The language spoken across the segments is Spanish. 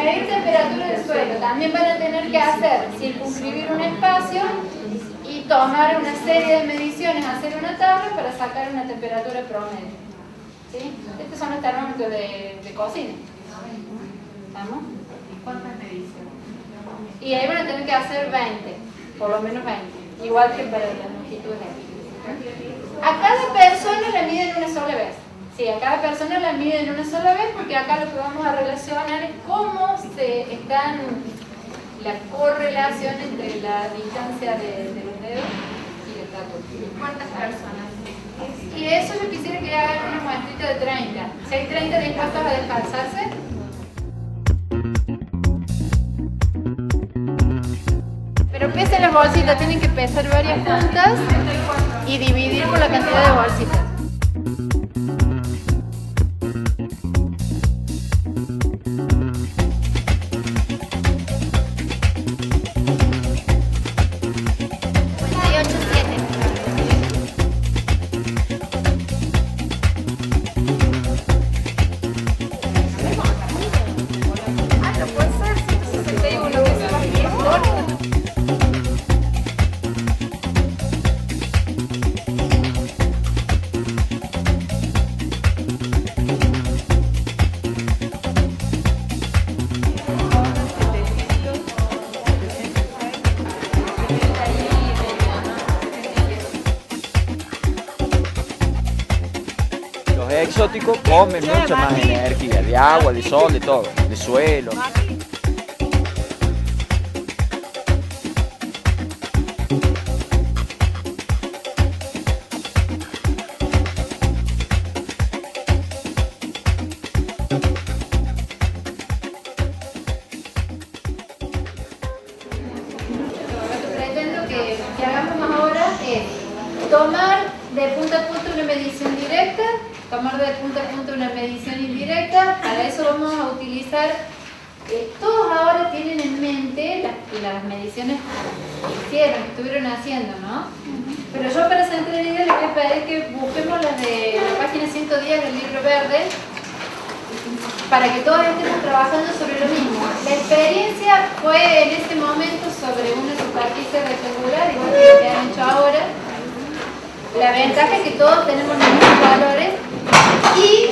medir temperatura del suelo. También van a tener que hacer circunscribir un espacio y tomar una serie de mediciones, hacer una tabla para sacar una temperatura promedio. ¿Sí? Estos son los termómetros de cocina. ¿Estamos? ¿Cuántas mediciones? Y ahí van a tener que hacer 20, por lo menos 20, igual que para las longitudes. A cada persona la miden una sola vez. Sí, a cada persona la miden una sola vez porque acá lo que vamos a relacionar es cómo se están la correlación entre la distancia de los dedos y el tacto. ¿Cuántas personas? Y eso yo quisiera que hagan una muestrita de 30. Si hay 30 dispuestos a descansarse. Pero pesen las bolsitas, tienen que pesar varias juntas y dividir por la cantidad de bolsitas. Exóticos comen mucha más energía, de agua, de sol, de todo, de suelo. Pretendo que hagamos ahora es tomar de punta a punta una medición directa, tomar de punta a punta una medición indirecta. Para eso vamos a utilizar, todos ahora tienen en mente las mediciones que hicieron, que estuvieron haciendo, ¿no? Pero yo para centralidad les voy a pedir que busquemos las de la página 110 del libro verde, para que todos estemos trabajando sobre lo mismo. La experiencia fue en ese momento sobre una superficie rectangular, igual que lo que han hecho ahora. La ventaja es que todos tenemos los mismos valores y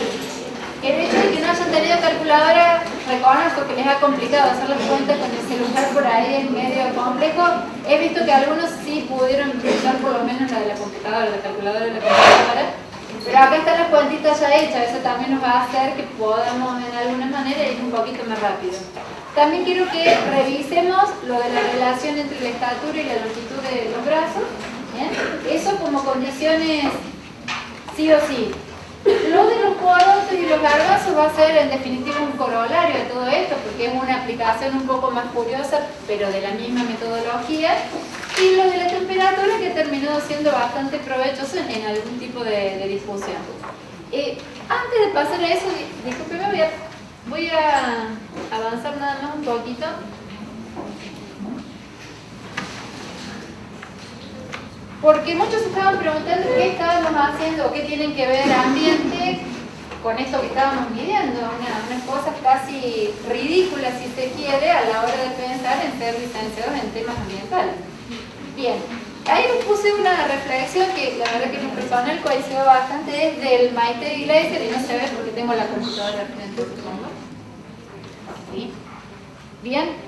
el hecho de que no hayan tenido calculadora, reconozco que les ha complicado hacer las cuentas con el celular por ahí, es medio complejo. He visto que algunos sí pudieron usar por lo menos la de la computadora, la calculadora de la computadora, pero acá están las cuentitas ya hechas, eso también nos va a hacer que podamos en alguna manera ir un poquito más rápido. También quiero que revisemos lo de la relación entre la estatura y la longitud de los brazos. ¿Bien? Eso como condiciones sí o sí. Lo de los porotos y los garbanzos va a ser en definitiva un corolario de todo esto, porque es una aplicación un poco más curiosa, pero de la misma metodología. Y lo de la temperatura que ha terminado siendo bastante provechoso en algún tipo de difusión. Antes de pasar a eso, discúlpeme, voy a avanzar nada más un poquito. Porque muchos estaban preguntando qué estábamos haciendo o qué tienen que ver ambiente con esto que estábamos midiendo. Unas cosas casi ridículas, si se quiere, a la hora de pensar en ser licenciados en temas ambientales. Bien, ahí les puse una reflexión que la verdad que en lo personal coincidió bastante, es del Maite Iglesias, y no se ve porque tengo la computadora al frente, supongo. ¿Sí? Bien.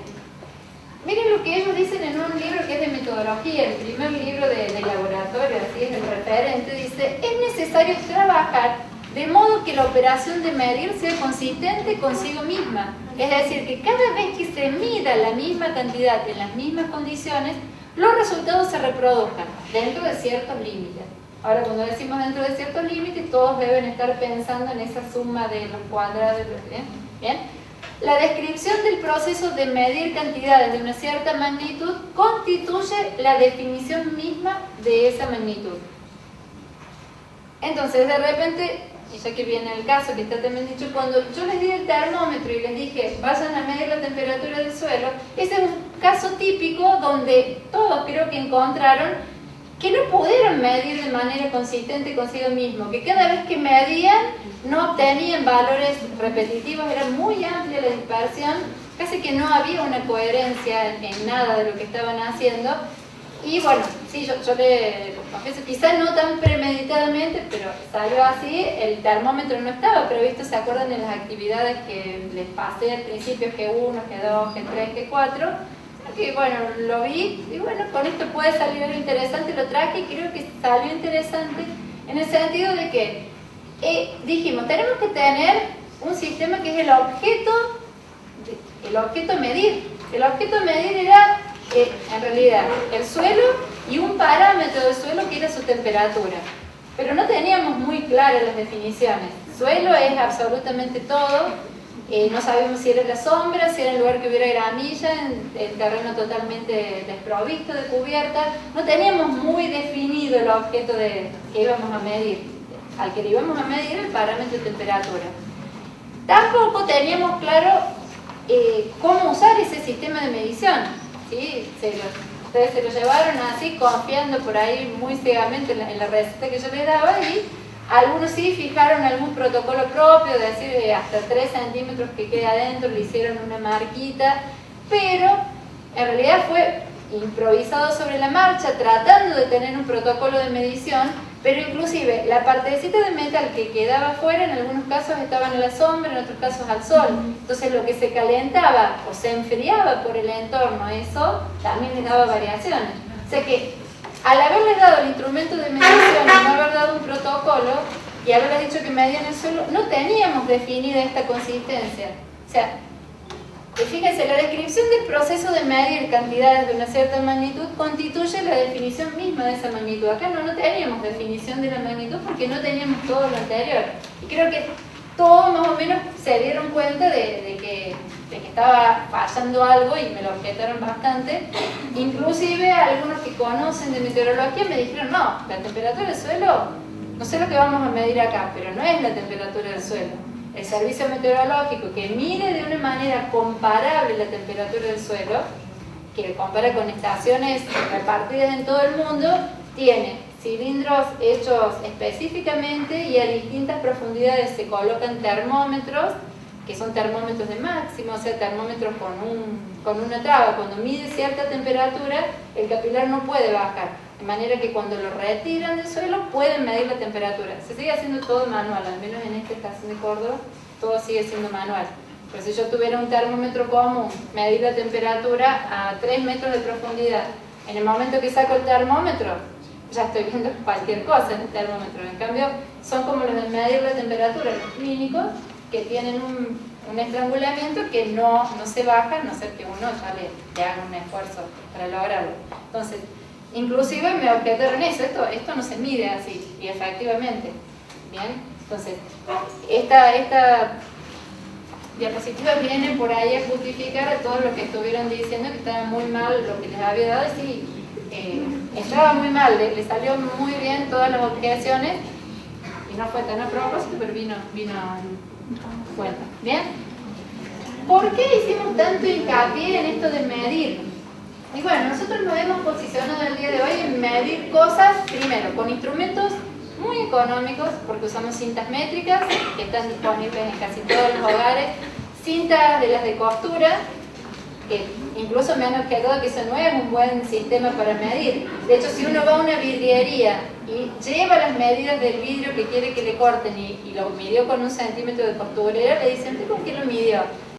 Miren lo que ellos dicen en un libro que es de metodología, el primer libro de laboratorio, así es el referente, dice: es necesario trabajar de modo que la operación de medir sea consistente consigo misma. Es decir, que cada vez que se mida la misma cantidad en las mismas condiciones, los resultados se reproduzcan dentro de ciertos límites. Ahora, cuando decimos dentro de ciertos límites, todos deben estar pensando en esa suma de los cuadrados. ¿Bien? La descripción del proceso de medir cantidades de una cierta magnitud constituye la definición misma de esa magnitud. Entonces, de repente, y ya que viene el caso que está también dicho, cuando yo les di el termómetro y les dije vayan a medir la temperatura del suelo, ese es un caso típico donde todos creo que encontraron que no pudieron medir de manera consistente consigo mismo, que cada vez que medían no obtenían valores repetitivos, era muy amplia la dispersión, casi que no había una coherencia en nada de lo que estaban haciendo. Y bueno, sí, yo le confieso, quizás no tan premeditadamente, pero salió así. El termómetro no estaba previsto, ¿se acuerdan en las actividades que les pasé al principio, G1, G2, G3, G4? Que bueno, lo vi y bueno, con esto puede salir algo interesante, lo traje y creo que salió interesante en el sentido de que dijimos, tenemos que tener un sistema que es el objeto a medir. El objeto a medir era en realidad el suelo y un parámetro del suelo que era su temperatura, pero no teníamos muy claras las definiciones. Suelo es absolutamente todo. No sabemos si era la sombra, si era el lugar que hubiera gramilla, el terreno totalmente desprovisto de cubierta. No teníamos muy definido el objeto que íbamos a medir. Al que le íbamos a medir el parámetro de temperatura. Tampoco teníamos claro cómo usar ese sistema de medición. ¿Sí? Ustedes se lo llevaron así, confiando por ahí muy ciegamente en la receta que yo les daba, y algunos sí fijaron algún protocolo propio, de decir hasta 3 centímetros que quede adentro, le hicieron una marquita, pero en realidad fue improvisado sobre la marcha, tratando de tener un protocolo de medición, pero inclusive la partecita de metal que quedaba afuera, en algunos casos estaban a la sombra, en otros casos al sol. Entonces lo que se calentaba o se enfriaba por el entorno, eso también les daba variaciones. O sea que al haberles dado el instrumento de medición y no haber dado un protocolo y haberles dicho que medían el suelo, no teníamos definida esta consistencia. O sea, fíjense, la descripción del proceso de medir cantidades de una cierta magnitud constituye la definición misma de esa magnitud. Acá no teníamos definición de la magnitud porque no teníamos todo lo anterior. Y creo que todos más o menos se dieron cuenta de que estaba fallando algo y me lo objetaron bastante. Inclusive algunos que conocen de meteorología me dijeron, no, la temperatura del suelo, no sé lo que vamos a medir acá, pero no es la temperatura del suelo. El servicio meteorológico que mide de una manera comparable la temperatura del suelo, que compara con estaciones repartidas en todo el mundo, tiene cilindros hechos específicamente y a distintas profundidades se colocan termómetros, que son termómetros de máximo, o sea, termómetros con una traba. Cuando mide cierta temperatura, el capilar no puede bajar. De manera que cuando lo retiran del suelo pueden medir la temperatura. Se sigue haciendo todo manual, al menos en esta estación de Córdoba, todo sigue siendo manual. Pero si yo tuviera un termómetro común, medir la temperatura a 3 metros de profundidad, en el momento que saco el termómetro, ya estoy viendo cualquier cosa en el termómetro. En cambio, son como los de medir la temperatura, los clínicos, que tienen un estrangulamiento que no se baja, a no ser que uno ya le haga un esfuerzo para lograrlo. Entonces, inclusive me objetaron eso, esto no se mide así, y efectivamente. Bien, entonces, esta diapositiva viene por ahí a justificar a todos los que estuvieron diciendo que estaba muy mal lo que les había dado, y sí, estaba muy mal, le salió muy bien todas las objeciones, y no fue tan a propósito, pero vino en cuenta. Bien, ¿por qué hicimos tanto hincapié en esto de medir? Y bueno, nosotros nos hemos posicionado el día de hoy en medir cosas, primero, con instrumentos muy económicos, porque usamos cintas métricas, que están disponibles en casi todos los hogares, cintas de las de costura, que incluso me han objetado que eso no es un buen sistema para medir. De hecho, si uno va a una vidriería y lleva las medidas del vidrio que quiere que le corten y lo midió con 1 centímetro de costurera, le dicen, ¿con qué lo midió?